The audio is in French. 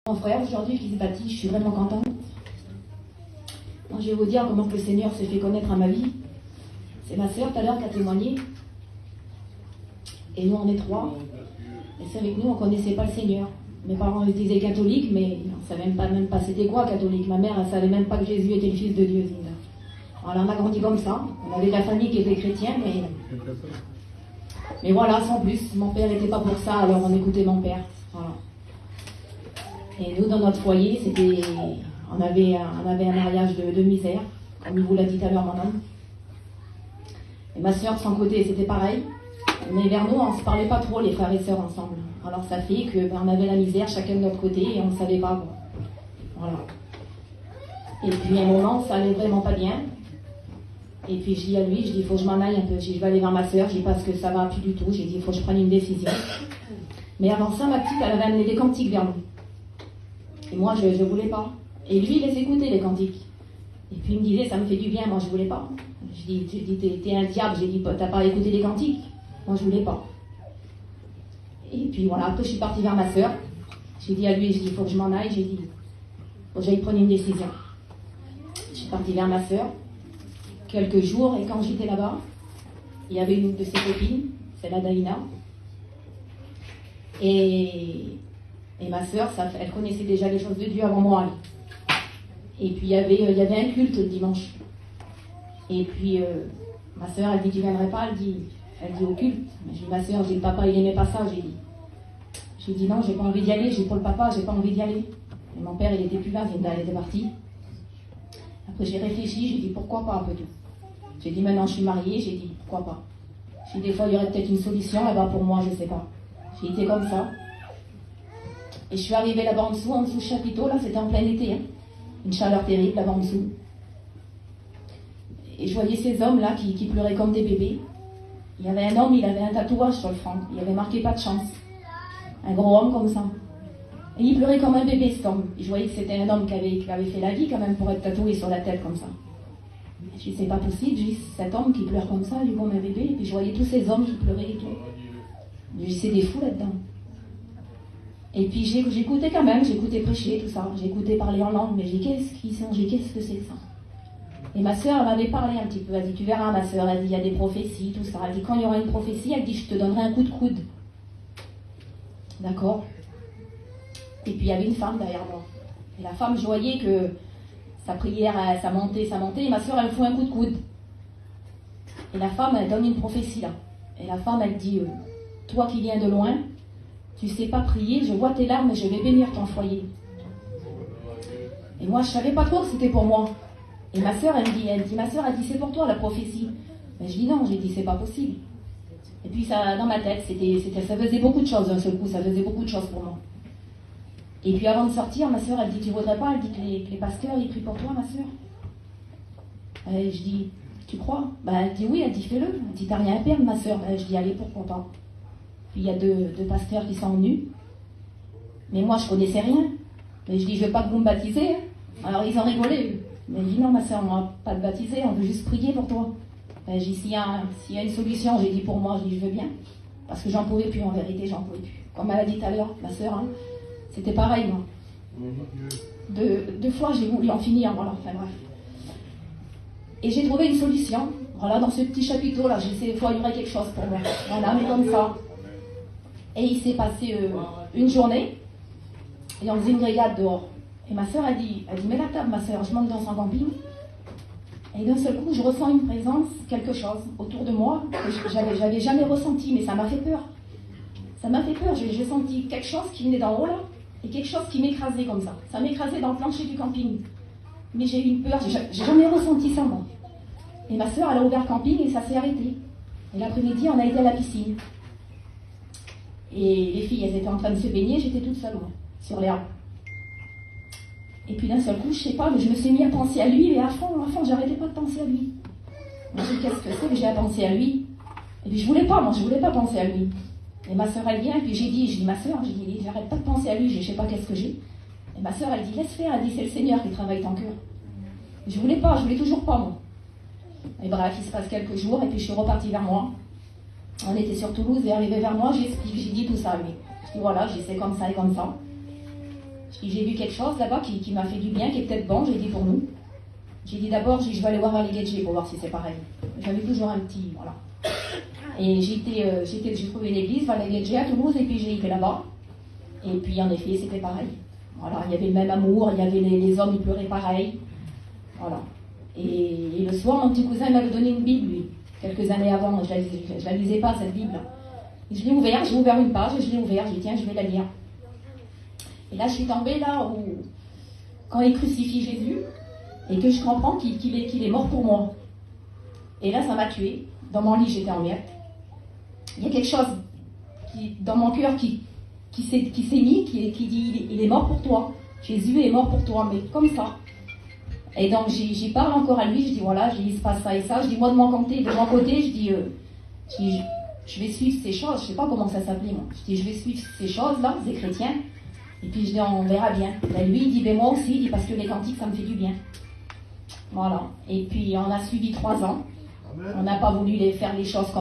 Mon frère aujourd'hui qui se baptise, je suis vraiment contente. Moi, je vais vous dire comment que le Seigneur s'est fait connaître à ma vie. C'est ma sœur tout à l'heure qui a témoigné. Et nous, on est trois. Et c'est avec nous, on ne connaissait pas le Seigneur. Mes parents ils se disaient catholiques, mais on ne savait même pas c'était quoi catholique. Ma mère, elle ne savait même pas que Jésus était le Fils de Dieu. Alors, on a grandi comme ça. On avait de la famille qui était chrétienne, mais voilà, sans plus. Mon père n'était pas pour ça, alors on écoutait mon père. Voilà. Et nous, dans notre foyer, on avait un mariage de misère, comme il vous l'a dit tout à l'heure, mon homme. Et ma soeur, de son côté, c'était pareil. Mais vers nous, on ne se parlait pas trop, les frères et sœurs, ensemble. Alors ça fait qu'on avait la misère, chacun de notre côté, et on ne savait pas. Bon. Voilà. Et puis, à un moment, ça allait vraiment pas bien. Et puis, je dis à lui, il faut que je m'en aille un peu. Je vais aller vers ma soeur, je dis parce que ça va plus du tout. J'ai dit, il faut que je prenne une décision. Mais avant ça, ma petite, elle avait amené des cantiques vers nous. Et moi, je ne voulais pas. Et lui, il les écoutait, les cantiques. Et puis, il me disait, ça me fait du bien. Moi, je ne voulais pas. Je dis, t'es un diable. J'ai dit, t'as pas écouté les cantiques? Moi, je ne voulais pas. Et puis, voilà. Après, je suis partie vers ma sœur. J'ai dit à lui, il faut que je m'en aille. J'ai dit, faut que j'aille prendre une décision. Je suis partie vers ma sœur. Quelques jours. Et quand j'étais là-bas, il y avait une de ses copines. C'est la Daïna. Et ma sœur, elle connaissait déjà les choses de Dieu avant moi. Et puis il y avait un culte le dimanche. Et puis ma sœur, elle dit, tu viendrais pas? Elle dit au culte. J'ai dit, ma sœur, le papa, il aimait pas ça. J'ai dit non, j'ai pas envie d'y aller. J'ai pour le papa, j'ai pas envie d'y aller. Et mon père, il était plus là, il était parti. Après j'ai réfléchi, j'ai dit pourquoi pas un peu tout. J'ai dit maintenant je suis mariée, j'ai dit pourquoi pas. J'ai dit des fois il y aurait peut-être une solution là-bas pour moi, je sais pas. J'ai été comme ça. Et je suis arrivée là-bas en dessous du chapiteau, là, c'était en plein été. Hein. Une chaleur terrible là-bas en dessous. Et je voyais ces hommes-là qui pleuraient comme des bébés. Il y avait un homme, il avait un tatouage sur le front. Il avait marqué pas de chance. Un gros homme comme ça. Et il pleurait comme un bébé, cet homme. Et je voyais que c'était un homme qui avait fait la vie quand même pour être tatoué sur la tête comme ça. Je dis, c'est pas possible. Je dis, cet homme qui pleure comme ça, lui comme un bébé. Et puis je voyais tous ces hommes qui pleuraient et tout. Je dis, c'est des fous là-dedans. Et puis j'écoutais quand même, j'écoutais prêcher, tout ça. J'écoutais parler en langue, mais j'ai dit, qu'est-ce qu'ils sont? Qu'est-ce que c'est que ça? Et ma sœur, elle m'avait parlé un petit peu. Elle dit, tu verras, ma sœur, elle dit, il y a des prophéties, tout ça. Elle dit, quand il y aura une prophétie, elle dit, je te donnerai un coup de coude. D'accord? Et puis il y avait une femme derrière moi. Et la femme, je voyais que sa prière, ça montait. Et ma sœur, elle me fout un coup de coude. Et la femme, elle donne une prophétie là. Et la femme, elle dit, toi qui viens de loin, tu sais pas prier, je vois tes larmes et je vais bénir ton foyer. Et moi, je savais pas trop que c'était pour moi. Et ma sœur, elle dit, c'est pour toi la prophétie. Mais je dis non, j'ai dit, c'est pas possible. Et puis ça, dans ma tête, ça faisait beaucoup de choses d'un seul coup, ça faisait beaucoup de choses pour moi. Et puis avant de sortir, ma sœur, elle dit, tu voudrais pas? Elle dit que les pasteurs, ils prient pour toi, ma sœur. Et je dis, tu crois? Elle dit oui, elle dit, fais-le. Elle dit, t'as rien à perdre, ma sœur. Je dis, allez, pourquoi pas? Puis il y a deux pasteurs qui sont venus. Mais moi, je connaissais rien. Mais je dis, je veux pas que vous me baptisez. Hein. Alors ils ont rigolé. Mais je dis, non, ma sœur, on va pas te baptiser, on veut juste prier pour toi. Je dis, s'il y a une solution, j'ai dit pour moi, je dis, je veux bien. Parce que j'en pouvais plus, en vérité, j'en pouvais plus. Comme elle a dit tout à l'heure, ma sœur, hein, c'était pareil, moi. Deux fois, j'ai voulu en finir, voilà, enfin bref. Et j'ai trouvé une solution. Voilà, dans ce petit chapiteau-là, j'ai essayé des fois, il y aurait quelque chose pour moi. Voilà, mais comme ça. Et il s'est passé une journée, et on faisait une grillade dehors. Et ma sœur a dit, mets la table, ma sœur, je monte dans son camping. Et d'un seul coup, je ressens une présence, quelque chose autour de moi, que j'avais jamais ressenti, mais ça m'a fait peur. Ça m'a fait peur, j'ai senti quelque chose qui venait d'en haut là, et quelque chose qui m'écrasait comme ça. Ça m'écrasait dans le plancher du camping. Mais j'ai eu une peur, j'ai jamais ressenti ça moi. Et ma sœur, elle a ouvert le camping et ça s'est arrêté. Et l'après-midi, on a été à la piscine. Et les filles, elles étaient en train de se baigner, j'étais toute seule, moi, sur l'herbe. Et puis d'un seul coup, je sais pas, mais je me suis mis à penser à lui, mais à fond, j'arrêtais pas de penser à lui. Moi, je dis, qu'est-ce que c'est que j'ai à penser à lui? Et puis je voulais pas penser à lui. Et ma sœur, elle vient, et puis j'ai dit, ma sœur, j'arrête pas de penser à lui, je sais pas qu'est-ce que j'ai. Et ma sœur, elle dit, laisse faire, elle dit, c'est le Seigneur qui travaille ton cœur. Et je voulais toujours pas, moi. Et bref, il se passe quelques jours, et puis je suis repartie vers moi. On était sur Toulouse, et arrivé vers moi, j'ai dit tout ça à lui. Je dis, voilà, j'ai c'est comme ça et comme ça. Je dis, j'ai vu quelque chose là-bas qui m'a fait du bien, qui est peut-être bon, j'ai dit pour nous. J'ai dit d'abord, je vais aller voir Valégadje pour voir si c'est pareil. J'avais toujours un petit, voilà. Et j'ai trouvé une église, Valégadje à Toulouse, et puis j'ai été là-bas. Et puis en effet, c'était pareil. Voilà, il y avait le même amour, il y avait les hommes, ils pleuraient pareil. Voilà. Et le soir, mon petit cousin m'avait donné une Bible, lui, quelques années avant. Je la lisais pas, cette Bible. Et je l'ai ouvert, j'ai ouvert une page, et je l'ai ouvert, j'ai dit tiens, je vais la lire. Et là, je suis tombée là où, quand il crucifie Jésus, et que je comprends qu'il est mort pour moi. Et là, ça m'a tuée. Dans mon lit, j'étais en miettes. Il y a quelque chose dans mon cœur qui s'est mis, qui dit il est mort pour toi. Jésus est mort pour toi, mais comme ça. Et donc, j'y parle encore à lui. Je dis voilà, il se passe ça et ça. Je dis moi, de mon côté, je dis je vais suivre ces choses. Je sais pas comment ça s'appelait, moi. Je dis je vais suivre ces choses-là, ces chrétiens. Et puis je dis on verra bien. Ben, lui, il dit ben moi aussi, il dit parce que les cantiques, ça me fait du bien. Voilà. Et puis on a suivi 3 ans. On n'a pas voulu faire les choses comme